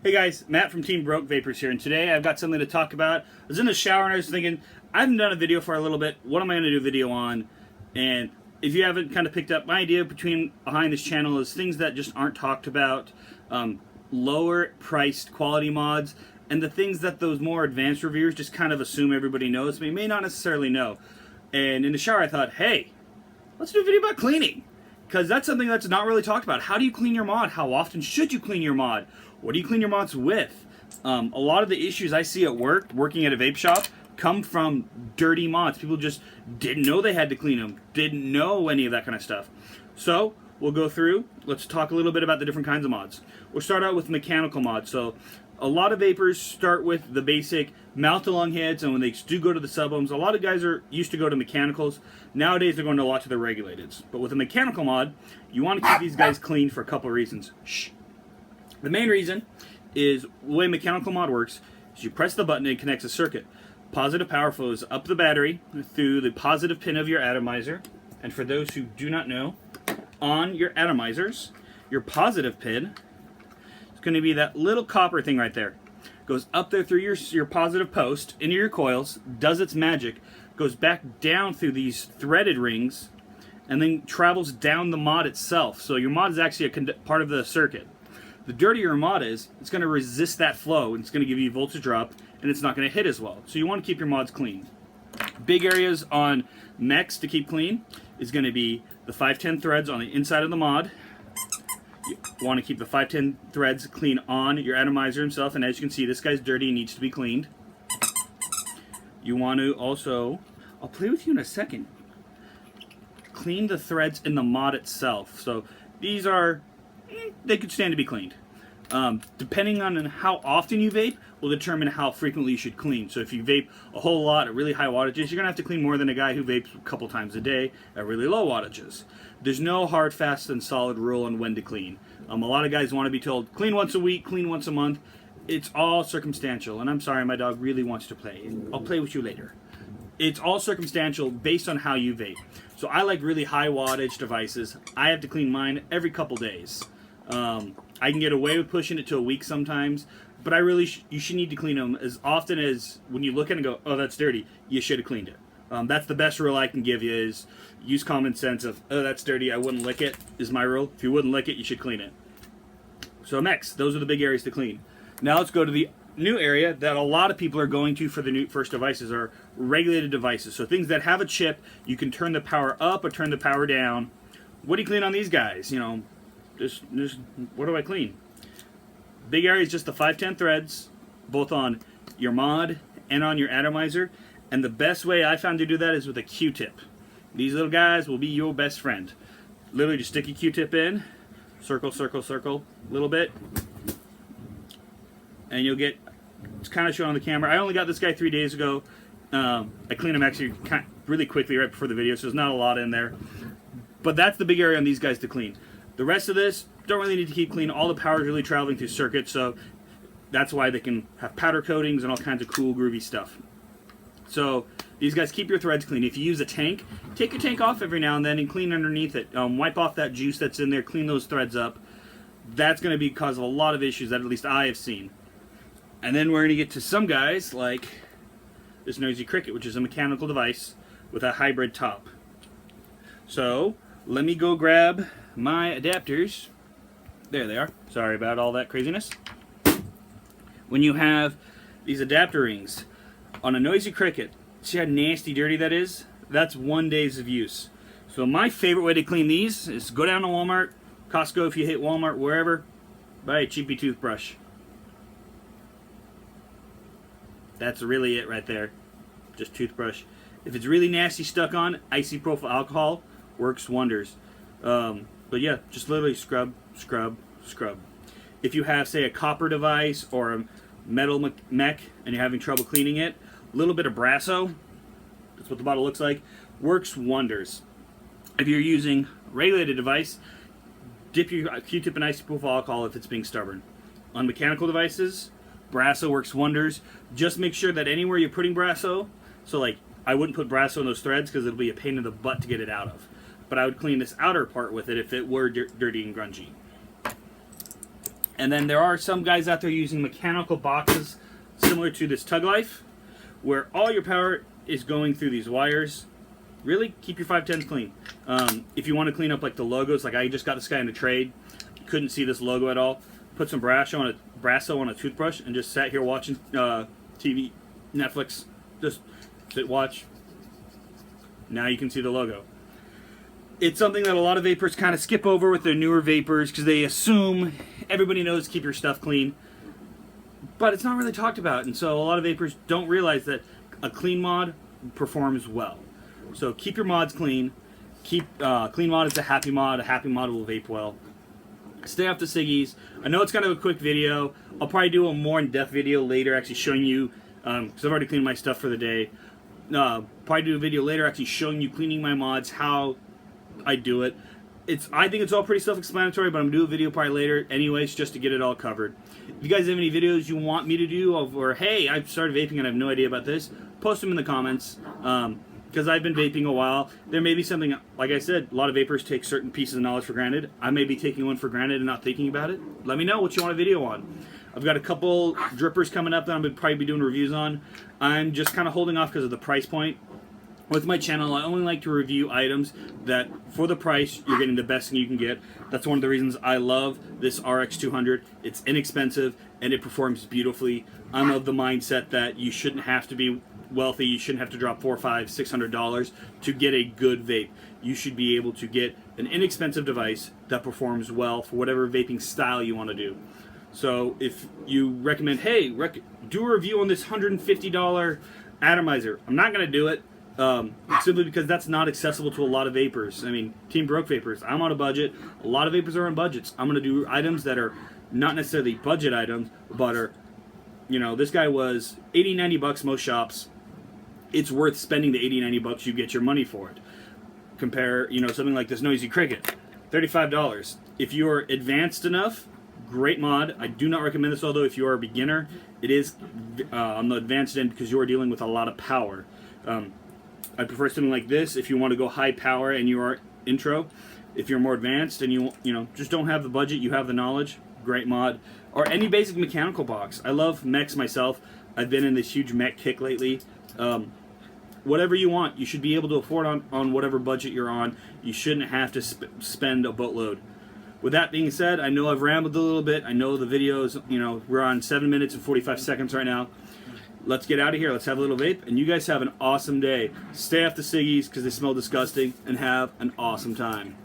Hey guys, Matt from Team Broke Vapors here, and today I've got something to talk about. I was in the shower and I was thinking, I haven't done a video for a little bit. What am I going to do a video on? And if you haven't kind of picked up, my idea behind this channel is things that just aren't talked about, lower priced quality mods, and the things that those more advanced reviewers just kind of assume everybody knows, but you may not necessarily know. And in the shower I thought, hey, let's do a video about cleaning. Because that's something that's not really talked about. How do you clean your mod? How often should you clean your mod? What do you clean your mods with? A lot of the issues I see at work, working at a vape shop, come from dirty mods. People just didn't know they had to clean them, didn't know any of that kind of stuff. So we'll go through, let's talk a little bit about the different kinds of mods. We'll start out with mechanical mods. So a lot of vapors start with the basic mouth-to-lung hits, and when they do go to the sub-ohms, a lot of guys are used to go to mechanicals. Nowadays they're going to a lot to the regulateds. But with a mechanical mod, you want to keep these guys clean for a couple of reasons. Shh. The main reason is the way mechanical mod works is you press the button and it connects a circuit. Positive power flows up the battery through the positive pin of your atomizer. And for those who do not know, on your atomizers, your positive pin is going to be that little copper thing right there. Goes up there through your positive post, into your coils, does its magic, goes back down through these threaded rings, and then travels down the mod itself. So your mod is actually a part of the circuit. The dirtier your mod is, it's going to resist that flow, and it's going to give you a voltage drop, and it's not going to hit as well. So you want to keep your mods clean. Big areas on mechs to keep clean is going to be the 510 threads on the inside of the mod. You want to keep the 510 threads clean on your atomizer himself, and as you can see, this guy's dirty and needs to be cleaned. You want to also, I'll play with you in a second, clean the threads in the mod itself. So these are, they could stand to be cleaned. Depending on how often you vape will determine how frequently you should clean. So if you vape a whole lot at really high wattages, you're going to have to clean more than a guy who vapes a couple times a day at really low wattages. There's no hard, fast, and solid rule on when to clean. A lot of guys want to be told, clean once a week, clean once a month. It's all circumstantial. And I'm sorry, my dog really wants to play. I'll play with you later. It's all circumstantial based on how you vape. So I like really high wattage devices. I have to clean mine every couple days. I can get away with pushing it to a week sometimes, but you should need to clean them as often as when you look at it and go, oh, that's dirty, you should have cleaned it. That's the best rule I can give you, is use common sense of, oh, that's dirty, I wouldn't lick it, is my rule. If you wouldn't lick it, you should clean it. So mechs, those are the big areas to clean. Now let's go to the new area that a lot of people are going to for the new first devices, are regulated devices. So things that have a chip, you can turn the power up or turn the power down. What do you clean on these guys? You know, just what do I clean? Big area is just the 510 threads, both on your mod and on your atomizer. And the best way I found to do that is with a Q-tip. These little guys will be your best friend. Literally just stick a Q-tip in, circle, circle, circle, a little bit, and you'll get, it's kind of shown on the camera. I only got this guy 3 days ago. I cleaned him actually really quickly right before the video, so there's not a lot in there. But that's the big area on these guys to clean. The rest of this, don't really need to keep clean. All the power is really traveling through circuits, so that's why they can have powder coatings and all kinds of cool, groovy stuff. So these guys, keep your threads clean. If you use a tank, take your tank off every now and then and clean underneath it. Wipe off that juice that's in there, clean those threads up. That's going to be cause of a lot of issues that at least I have seen. And then we're going to get to some guys like this Noisy Cricket, which is a mechanical device with a hybrid top. So let me go grab my adapters. There they are. Sorry about all that craziness. When you have these adapter rings on a Noisy Cricket, see how nasty dirty that is? That's 1 day's of use. So my favorite way to clean these is go down to Walmart, Costco if you hit Walmart, wherever, buy a cheapy toothbrush. That's really it right there. Just toothbrush. If it's really nasty stuck on, isopropyl alcohol works wonders. But yeah, just literally scrub, scrub, scrub. If you have, say, a copper device or a metal mech and you're having trouble cleaning it, a little bit of Brasso, that's what the bottle looks like, works wonders. If you're using a regulated device, dip your Q-tip in isopropyl alcohol if it's being stubborn. On mechanical devices, Brasso works wonders. Just make sure that anywhere you're putting Brasso, so like I wouldn't put Brasso in those threads because it'll be a pain in the butt to get it out of. But I would clean this outer part with it if it were dirty and grungy. And then there are some guys out there using mechanical boxes similar to this Tug Life, where all your power is going through these wires. Really, keep your 510s clean. If you want to clean up like the logos, like I just got this guy in a trade, couldn't see this logo at all. Put some Brasso on a toothbrush and just sat here watching TV, Netflix. Just sit, watch. Now you can see the logo. It's something that a lot of vapors kind of skip over with their newer vapors because they assume everybody knows to keep your stuff clean. But it's not really talked about, and so a lot of vapors don't realize that a clean mod performs well. So keep your mods clean. Keep clean mod is a happy mod. A happy mod will vape well. Stay off the ciggies. I know it's kind of a quick video. I'll probably do a more in-depth video later, actually showing you, because I've already cleaned my stuff for the day. Probably do a video later actually showing you cleaning my mods, how I do it. I think it's all pretty self-explanatory, but I'm going to do a video probably later anyways, just to get it all covered. If you guys have any videos you want me to do, or hey, I've started vaping and I have no idea about this, post them in the comments. Because I've been vaping a while. There may be something, like I said, a lot of vapors take certain pieces of knowledge for granted. I may be taking one for granted and not thinking about it. Let me know what you want a video on. I've got a couple drippers coming up that I'm going to probably be doing reviews on. I'm just kind of holding off because of the price point. With my channel, I only like to review items that, for the price, you're getting the best thing you can get. That's one of the reasons I love this RX200. It's inexpensive and it performs beautifully. I'm of the mindset that you shouldn't have to be wealthy. You shouldn't have to drop $400, $500, $600 to get a good vape. You should be able to get an inexpensive device that performs well for whatever vaping style you want to do. So if you recommend, hey, do a review on this $150 atomizer, I'm not going to do it simply because that's not accessible to a lot of vapors. I mean, Team Broke Vapors, I'm on a budget. A lot of vapors are on budgets. I'm going to do items that are not necessarily budget items, but are, you know, this guy was $80, $90 most shops. It's worth spending the $80, $90 you get your money for it. Compare, you know, something like this Noisy Cricket, $35. If you're advanced enough, great mod. I do not recommend this, although if you are a beginner, it is on the advanced end because you are dealing with a lot of power. I prefer something like this if you want to go high power and you are intro. If you're more advanced and you know just don't have the budget, you have the knowledge, great mod. Or any basic mechanical box. I love mechs myself. I've been in this huge mech kick lately. Whatever you want, you should be able to afford on whatever budget you're on. You shouldn't have to spend a boatload. With that being said, I know I've rambled a little bit. I know the videos, you know, we're on 7 minutes and 45 seconds right now. Let's get out of here. Let's have a little vape. And you guys have an awesome day. Stay off the ciggies because they smell disgusting. And have an awesome time.